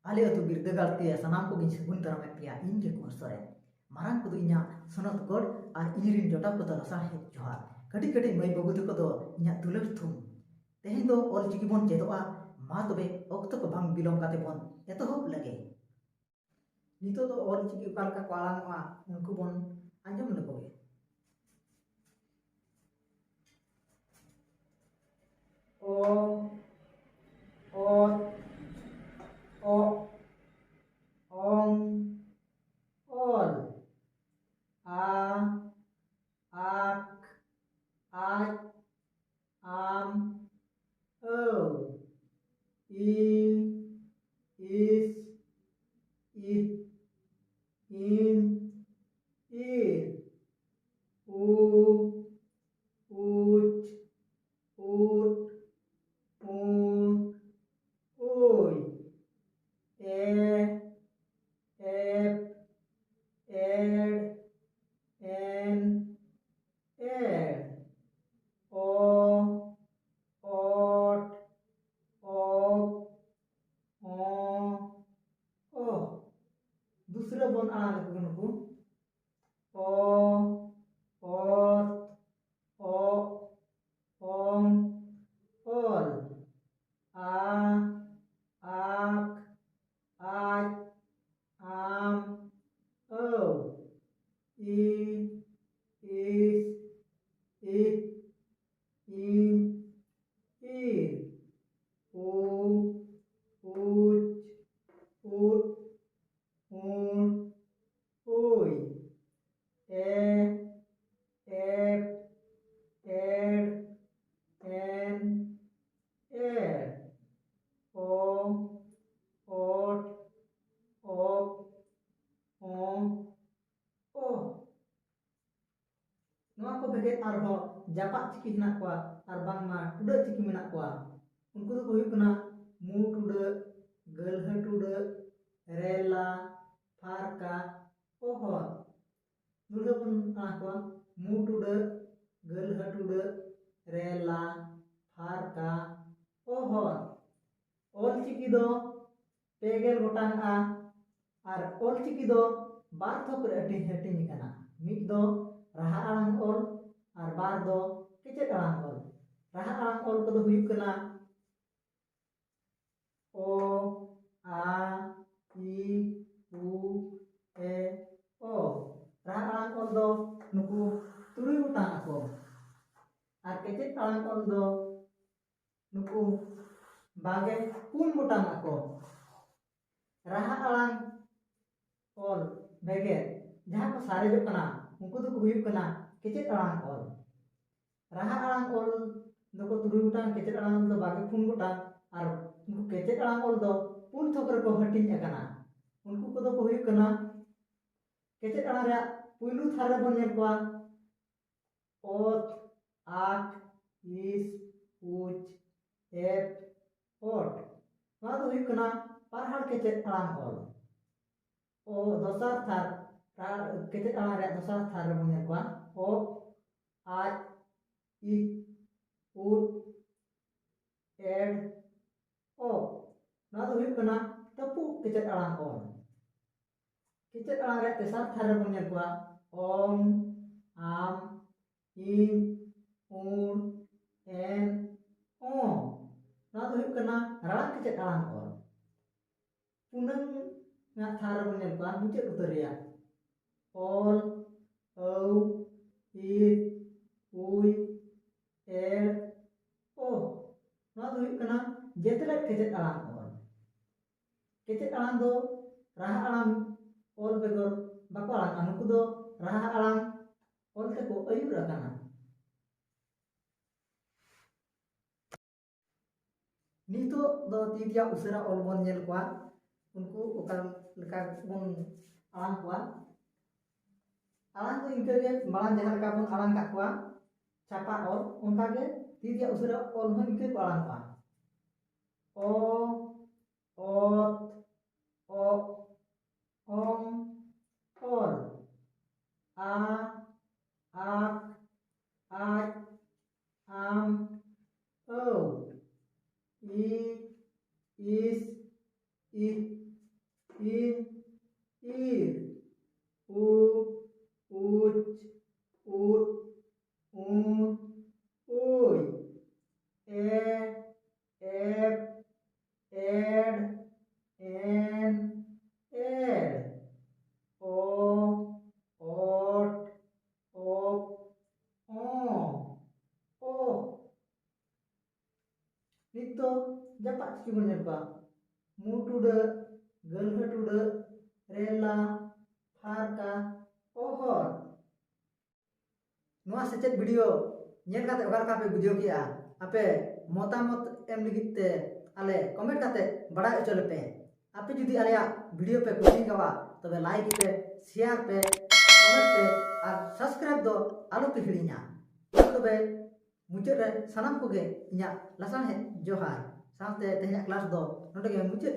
आले अतु बिरदगार ते सनाम को गिन सगुन तरम पिया इन के कुमार सोरेन मारांग को इना सनत गड और इनिरिन जोटा को रसा हे जोहार कटी कटी मई बाबू तक दो इना दुलर थुम तेहें दो ऑल चिकी बन चेदोआ मा तबे ऑक्तो को भांग बिलोम काते बन एतोहब लगे नितो तो ऑल चिकी उकालका को आलांगवा उनको बन आंजम लकोगे ओ ओ ओम ऑल आ आक आक आम ओ ई इस इन उ उच उट ओय एप एड एन एड ओ ओट ओप ओ दूसरा बन आना लगो नुको ओत ओ ओम ऑल आ आक आक आम ओ ई इस इत इन उ उच उट ओय एप एड एन एड ओ ओट ओप ओ नवा को बेगे आरहो जापा चिकी हिना कोआ आर बांगमा टुडा चिकी मेना कोआ उनको तो हुई कना मु टुडा गलहा टुडा रेला फारका ओहो दुर्गा बन आना कोआ मु टुडा गलहा टुडा रेला फारका ओहो ऑल चिकी दो पेगेल गोटांग आ और ऑल चिकी दो बार थोक अटी हटिंग कना मिद दो राहा आलांग ऑल और बार दो केचेट आलांग ऑल राहा आलांग ऑल को दो हुई कना ओ आ ई उ ए ओ राहा आलांग ऑल दो नुकु तुरुई गोटांग आको और केचेट आलांग ऑल दो नुकु बागे पुन गोटांग आको राहा आलांग ऑल बेगे जहां को सारे जो कना उनको तो हुई कना केचेट आलांग ऑल राहा आलांग ऑल दो को तुरुई गोटांग केचेट आलांग दो बागे पुन गोटांग और उनको केचेट आलांग ऑल दो पुन थोकर को हटिंग अकना उनको को दो हुई कना केचेट आलांग रे पुइलु थारे बन नेल कोआ ओत आक इस उच एप ओट ᱱᱚᱣᱟ ᱫᱚ ᱦᱩᱭᱩᱜ ᱠᱟᱱᱟ ᱯᱟᱨᱦᱟᱲ ᱠᱮᱪᱮᱫ ᱟᱲᱟᱝ ᱚᱞ ᱚ ᱫᱚᱥᱟᱨ ᱛᱷᱟᱨ ᱠᱮᱪᱮᱫ ᱟᱲᱟᱝ ᱨᱮᱭᱟᱜ ᱫᱚᱥᱟर ᱛᱷᱟᱨ ᱨᱮᱵᱚᱱ ᱧᱮᱞ ᱠᱚᱣᱟ ᱚ ᱟᱡ ᱤᱡ ᱩᱫ ᱮᱰ ᱚ ᱱᱚᱣᱟ ᱫᱚ ᱦᱩᱭᱩᱜ ᱠᱟᱱᱟ ᱛᱟᱹᱯᱩᱜ ᱠᱮᱪᱮᱫ ᱟᱲᱟᱝ ᱚᱞ ᱠᱮᱪᱮᱫ ᱟᱲᱟᱝ ᱨᱮᱭᱟᱜ ᱛᱮᱥᱟᱨ ᱛᱷᱟᱨ ᱨᱮᱵᱚᱱ ᱧᱮᱞ ᱠᱚᱣᱟ ᱚᱢ ᱟᱢ ᱤᱧ ᱩᱱ ᱮᱱ ᱚ ᱱᱚᱣᱟ ᱫᱚ ᱦᱩᱭᱩᱜ ᱠᱟᱱᱟ ᱨᱟᱲᱟᱝ ᱠᱮᱪᱮᱫ ᱟᱲᱟᱝ ᱚᱞ पुनंग थार बन नेल कोआ मुचाद उतर रिया ऑल औ इत उई एर ओ नवा दो हुई कना जेतले केचेद आड़ांग ऑल केचेद आड़ांग दो राहा आड़ांग ऑल बेगर बाको आड़ांग नुकु दो राहा आड़ांग ऑल ते को अयुर अकना नितो दो तीतिया उसरा ऑल बन नेल कोआ उनको उकल लेका बन आड़ांग कोआ आड़ांग तो इनके के माड़ांग जहां लेका बन आड़ांग का कोआ छापा ऑल उनका के तीतिया उसरा ऑल हो इनके को आड़ांग कोआ ओ ओत ओ ओम ऑल आ आक आज आम ओ ई इस इत in, ir, u, uch, ut, uy, ep, ed, en, ed, o, ot, op, o. Nito japak cuma nyerba mutuda gelhatuda rela harka ohor. Noa secet video nyel kate ogar kape video kia ape motamot em ligit te ale comment kate bada echole pe. Ape judi alea video pe kusi kawa tobe like pe share pe comment pe ar subscribe do alo pe hirinya. Tobe मुझे सानाम को गे इना लसान है जोहार साथे तेहना class दो नोटे गे मुझे